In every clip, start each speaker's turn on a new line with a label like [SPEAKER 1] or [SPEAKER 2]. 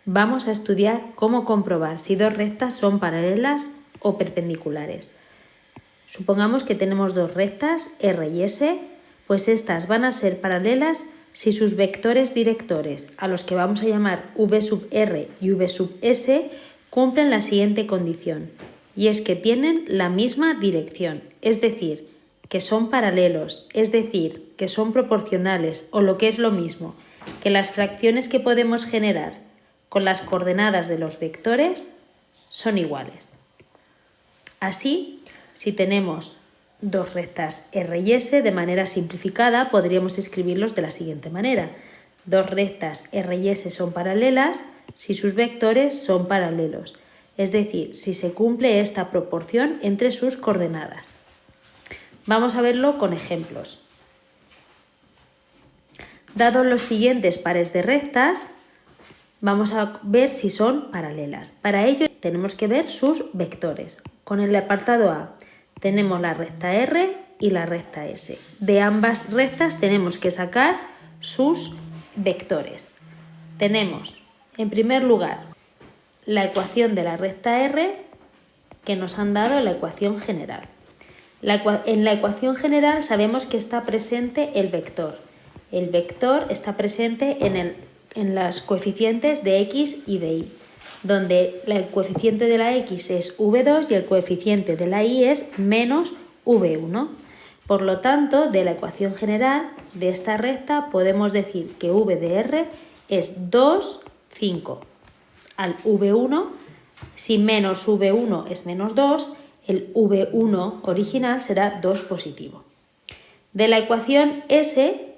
[SPEAKER 1] vamos a estudiar cómo comprobar si dos rectas son paralelas o perpendiculares. Supongamos que tenemos dos rectas R y S, pues estas van a ser paralelas si sus vectores directores, a los que vamos a llamar V sub R y V sub S, cumplen la siguiente condición, y es que tienen la misma dirección, es decir, que son paralelos, es decir, que son proporcionales, o lo que es lo mismo, que las fracciones que podemos generar con las coordenadas de los vectores son iguales. Así, si tenemos dos rectas R y S, de manera simplificada podríamos escribirlos de la siguiente manera. Dos rectas R y S son paralelas si sus vectores son paralelos, es decir, si se cumple esta proporción entre sus coordenadas. Vamos a verlo con ejemplos. Dados los siguientes pares de rectas, vamos a ver si son paralelas. Para ello tenemos que ver sus vectores. Con el apartado A tenemos la recta R y la recta S. De ambas rectas tenemos que sacar sus vectores. Tenemos, en primer lugar, la ecuación de la recta R que nos han dado en la ecuación general. En la ecuación general sabemos que está presente el vector. El vector está presente en los coeficientes de X y de Y, donde el coeficiente de la X es V2 y el coeficiente de la Y es menos V1. Por lo tanto, de la ecuación general de esta recta podemos decir que V de R es 2, 5. Al V1, si menos V1 es menos 2, el V1 original será 2 positivo. De la ecuación S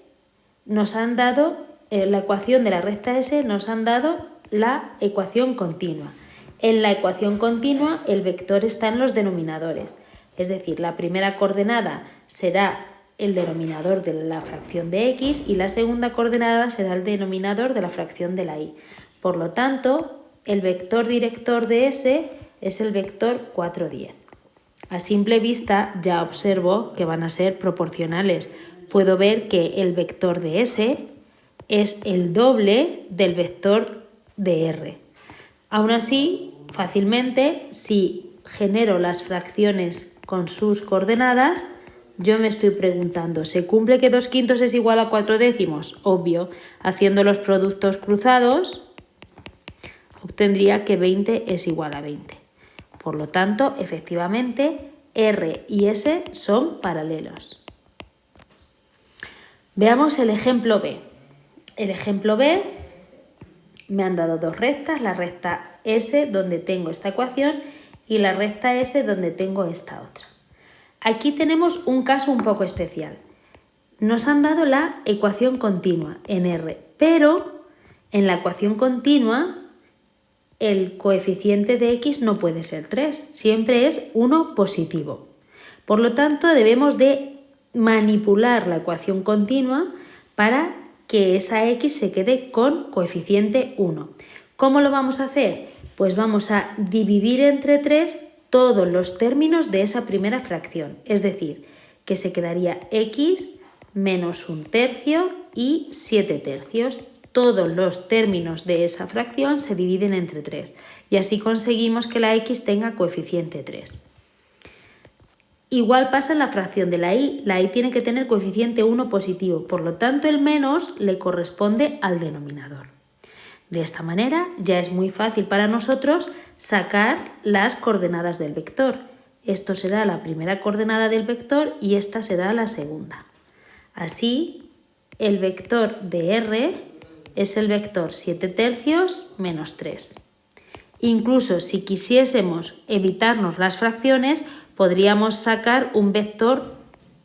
[SPEAKER 1] nos han dado, la ecuación de la recta S nos han dado la ecuación continua. En la ecuación continua el vector está en los denominadores, es decir, la primera coordenada será el denominador de la fracción de X y la segunda coordenada será el denominador de la fracción de la Y. Por lo tanto, el vector director de S es el vector 4, 10. A simple vista ya observo que van a ser proporcionales. Puedo ver que el vector de S es el doble del vector de R. Aún así, fácilmente, si genero las fracciones con sus coordenadas, yo me estoy preguntando, ¿se cumple que 2/5 es igual a 4/10? Obvio, haciendo los productos cruzados, obtendría que 20 es igual a 20. Por lo tanto, efectivamente, R y S son paralelos. Veamos el ejemplo B. El ejemplo B me han dado dos rectas, la recta S donde tengo esta ecuación y la recta S donde tengo esta otra. Aquí tenemos un caso un poco especial. Nos han dado la ecuación continua en R, pero en la ecuación continua el coeficiente de X no puede ser 3, siempre es 1 positivo. Por lo tanto, debemos de manipular la ecuación continua para que esa X se quede con coeficiente 1. ¿Cómo lo vamos a hacer? Pues vamos a dividir entre 3 todos los términos de esa primera fracción, es decir, que se quedaría X menos 1/3 y 7/3. Todos los términos de esa fracción se dividen entre 3 y así conseguimos que la X tenga coeficiente 3. Igual pasa en la fracción de la Y tiene que tener coeficiente 1 positivo, por lo tanto el menos le corresponde al denominador. De esta manera ya es muy fácil para nosotros sacar las coordenadas del vector. Esto será la primera coordenada del vector y esta será la segunda. Así, el vector de R es el vector 7/3 menos 3. Incluso si quisiésemos evitarnos las fracciones, podríamos sacar un vector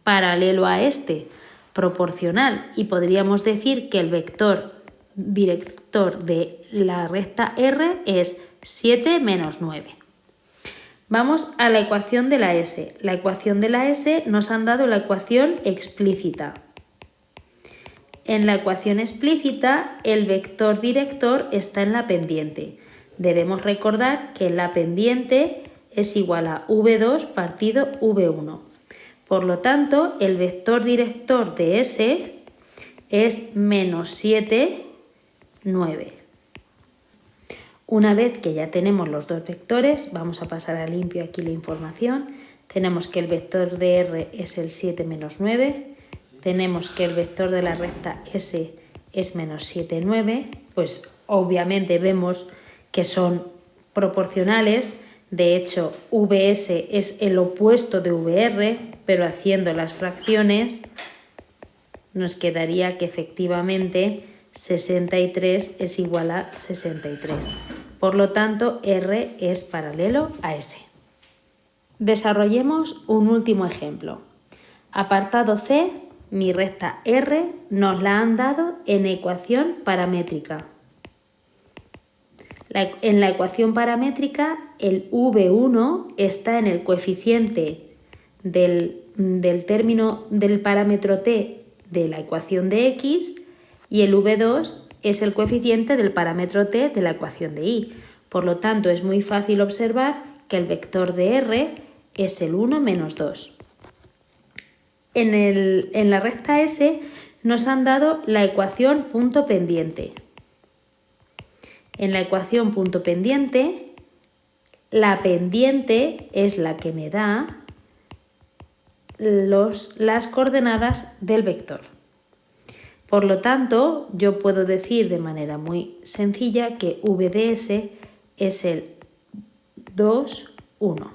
[SPEAKER 1] paralelo a este, proporcional, y podríamos decir que el vector director de la recta R es 7 menos 9. Vamos a la ecuación de la S. La ecuación de la S nos han dado la ecuación explícita. En la ecuación explícita, el vector director está en la pendiente. Debemos recordar que la pendiente es igual a V2 partido V1. Por lo tanto, el vector director de S es menos 7, 9. Una vez que ya tenemos los dos vectores, vamos a pasar a limpio aquí la información. Tenemos que el vector de R es el 7 menos 9. Tenemos que el vector de la recta S es menos 7, 9. Pues obviamente vemos que son proporcionales. De hecho, VS es el opuesto de VR, pero haciendo las fracciones nos quedaría que efectivamente 63 es igual a 63. Por lo tanto, R es paralelo a S. Desarrollemos un último ejemplo. Apartado C, mi recta R nos la han dado en ecuación paramétrica. En la ecuación paramétrica, el V1 está en el coeficiente del término del parámetro t de la ecuación de x y el V2 es el coeficiente del parámetro t de la ecuación de y. Por lo tanto, es muy fácil observar que el vector de R es el 1 menos 2. En la recta S nos han dado la ecuación punto pendiente. En la ecuación punto pendiente, la pendiente es la que me da las coordenadas del vector. Por lo tanto, yo puedo decir de manera muy sencilla que V de S es el 2, 1.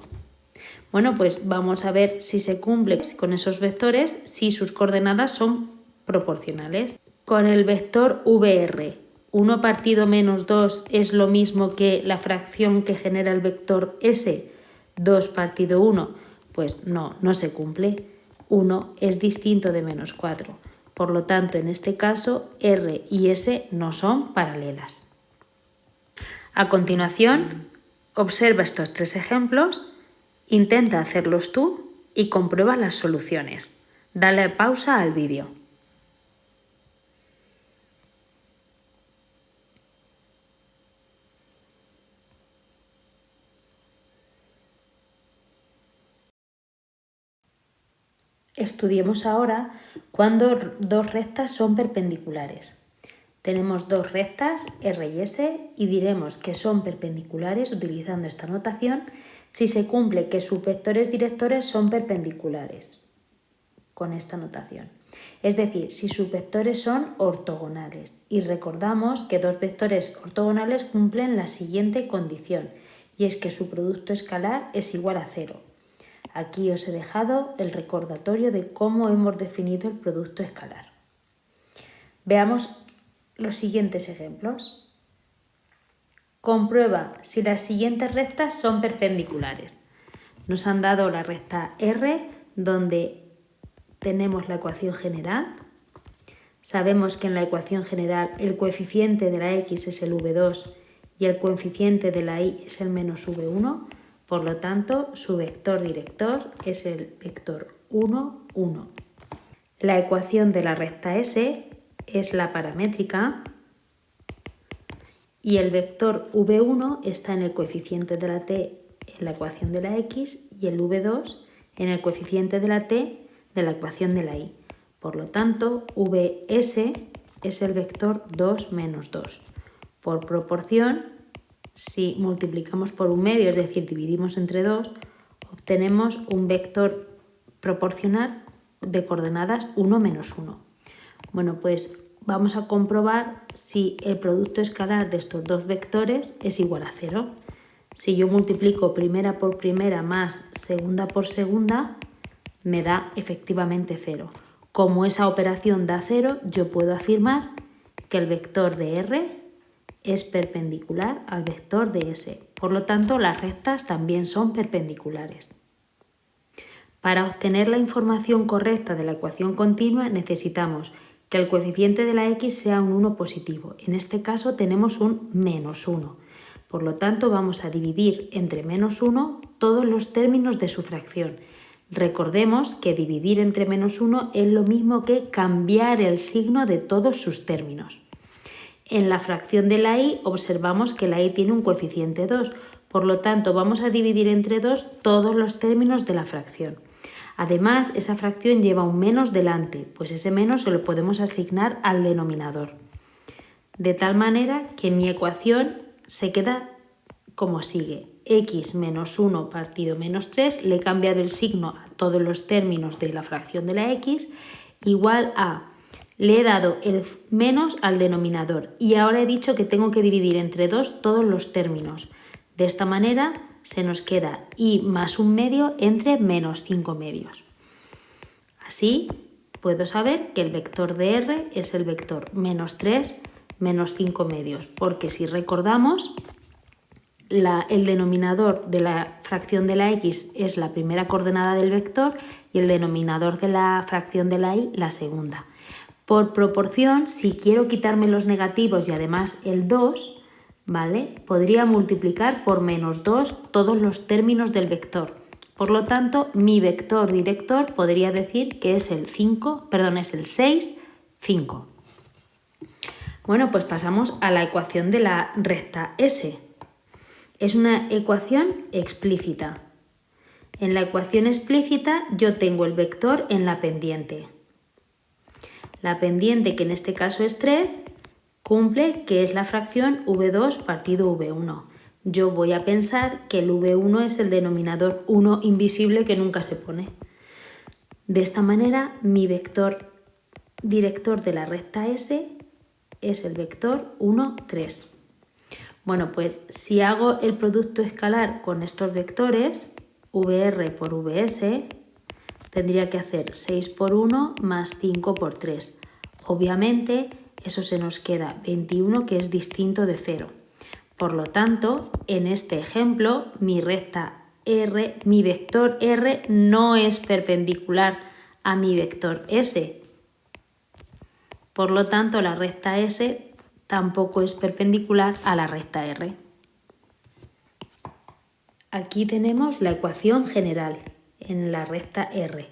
[SPEAKER 1] Bueno, pues vamos a ver si se cumple con esos vectores, si sus coordenadas son proporcionales. Con el vector VR, 1 partido menos 2 es lo mismo que la fracción que genera el vector S, 2 partido 1. Pues no se cumple. 1 es distinto de menos 4. Por lo tanto, en este caso, R y S no son paralelas. A continuación, observa estos tres ejemplos, intenta hacerlos tú y comprueba las soluciones. Dale pausa al vídeo. Estudiemos ahora cuando dos rectas son perpendiculares. Tenemos dos rectas R y S y diremos que son perpendiculares utilizando esta notación si se cumple que sus vectores directores son perpendiculares con esta notación. Es decir, si sus vectores son ortogonales. Y recordamos que dos vectores ortogonales cumplen la siguiente condición y es que su producto escalar es igual a 0. Aquí os he dejado el recordatorio de cómo hemos definido el producto escalar. Veamos los siguientes ejemplos. Comprueba si las siguientes rectas son perpendiculares. Nos han dado la recta R, donde tenemos la ecuación general. Sabemos que en la ecuación general el coeficiente de la x es el V2 y el coeficiente de la y es el menos V1. Por lo tanto, su vector director es el vector 1, 1. La ecuación de la recta S es la paramétrica y el vector V1 está en el coeficiente de la t en la ecuación de la x y el V2 en el coeficiente de la t de la ecuación de la y. Por lo tanto, Vs es el vector 2 menos 2. Por proporción, si multiplicamos por un medio, es decir, dividimos entre 2, obtenemos un vector proporcional de coordenadas 1 menos 1. Bueno, pues vamos a comprobar si el producto escalar de estos dos vectores es igual a 0. Si yo multiplico primera por primera más segunda por segunda, me da efectivamente 0. Como esa operación da 0, yo puedo afirmar que el vector de R es perpendicular al vector de S. Por lo tanto, las rectas también son perpendiculares. Para obtener la información correcta de la ecuación continua necesitamos que el coeficiente de la x sea un 1 positivo. En este caso tenemos un menos 1. Por lo tanto, vamos a dividir entre menos 1 todos los términos de su fracción. Recordemos que dividir entre menos 1 es lo mismo que cambiar el signo de todos sus términos. En la fracción de la y observamos que la y tiene un coeficiente 2, por lo tanto vamos a dividir entre 2 todos los términos de la fracción. Además, esa fracción lleva un menos delante, pues ese menos se lo podemos asignar al denominador. De tal manera que mi ecuación se queda como sigue. X menos 1 partido menos 3, le he cambiado el signo a todos los términos de la fracción de la X, igual a, le he dado el menos al denominador y ahora he dicho que tengo que dividir entre 2 todos los términos. De esta manera se nos queda y más un medio entre menos 5 medios. Así puedo saber que el vector de R es el vector menos 3 menos 5 medios, porque si recordamos, el denominador de la fracción de la X es la primera coordenada del vector y el denominador de la fracción de la Y la segunda. Por proporción, si quiero quitarme los negativos y además el 2, ¿vale? Podría multiplicar por menos 2 todos los términos del vector. Por lo tanto, mi vector director podría decir que es el 6, 5. Bueno, pues pasamos a la ecuación de la recta S. Es una ecuación explícita. En la ecuación explícita yo tengo el vector en la pendiente. La pendiente, que en este caso es 3, cumple que es la fracción V2 partido V1. Yo voy a pensar que el V1 es el denominador 1 invisible que nunca se pone. De esta manera, mi vector director de la recta S es el vector 1, 3. Bueno, pues si hago el producto escalar con estos vectores, VR por VS, tendría que hacer 6 por 1 más 5 por 3. Obviamente, eso se nos queda 21, que es distinto de 0. Por lo tanto, en este ejemplo, mi recta R, mi vector R no es perpendicular a mi vector S. Por lo tanto, la recta S tampoco es perpendicular a la recta R. Aquí tenemos la ecuación general en la recta R.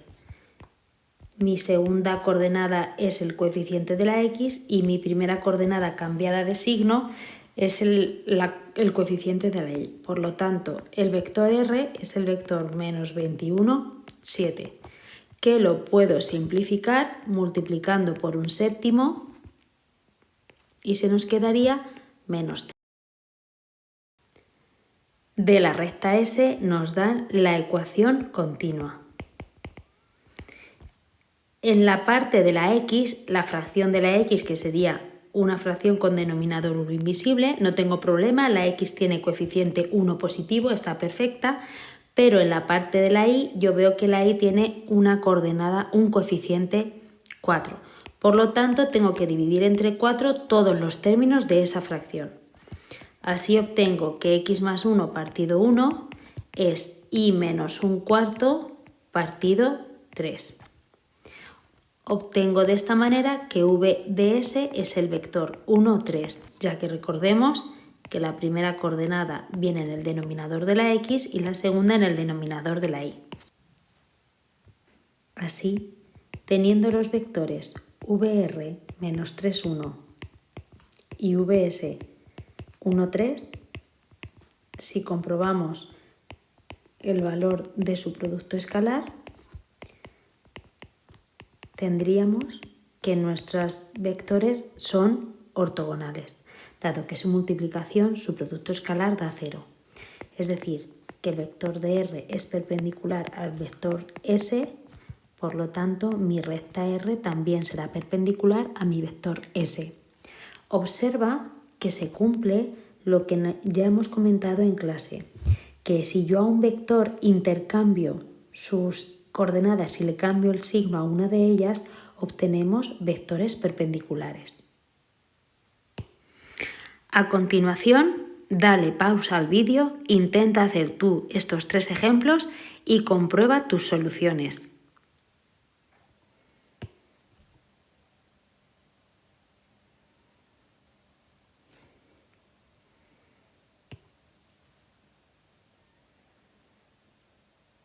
[SPEAKER 1] Mi segunda coordenada es el coeficiente de la X y mi primera coordenada cambiada de signo es el coeficiente de la Y. Por lo tanto, el vector R es el vector menos 21, 7, que lo puedo simplificar multiplicando por un séptimo y se nos quedaría menos 3. De la recta S nos dan la ecuación continua. En la parte de la X, la fracción de la X, que sería una fracción con denominador 1 invisible, no tengo problema, la X tiene coeficiente 1 positivo, está perfecta, pero en la parte de la Y yo veo que la Y tiene una coordenada, un coeficiente 4. Por lo tanto, tengo que dividir entre 4 todos los términos de esa fracción. Así obtengo que X más 1 partido 1 es Y menos un cuarto partido 3. Obtengo de esta manera que V de S es el vector 1, 3, ya que recordemos que la primera coordenada viene en el denominador de la X y la segunda en el denominador de la Y. Así, teniendo los vectores VR menos 3, 1 y VS 1, 3, si comprobamos el valor de su producto escalar, tendríamos que nuestros vectores son ortogonales, dado que su multiplicación, su producto escalar da 0. Es decir, que el vector de R es perpendicular al vector S, por lo tanto mi recta R también será perpendicular a mi vector S. Observa que se cumple lo que ya hemos comentado en clase, que si yo a un vector intercambio sus coordenadas y le cambio el signo a una de ellas, obtenemos vectores perpendiculares. A continuación, dale pausa al vídeo, intenta hacer tú estos 3 ejemplos y comprueba tus soluciones.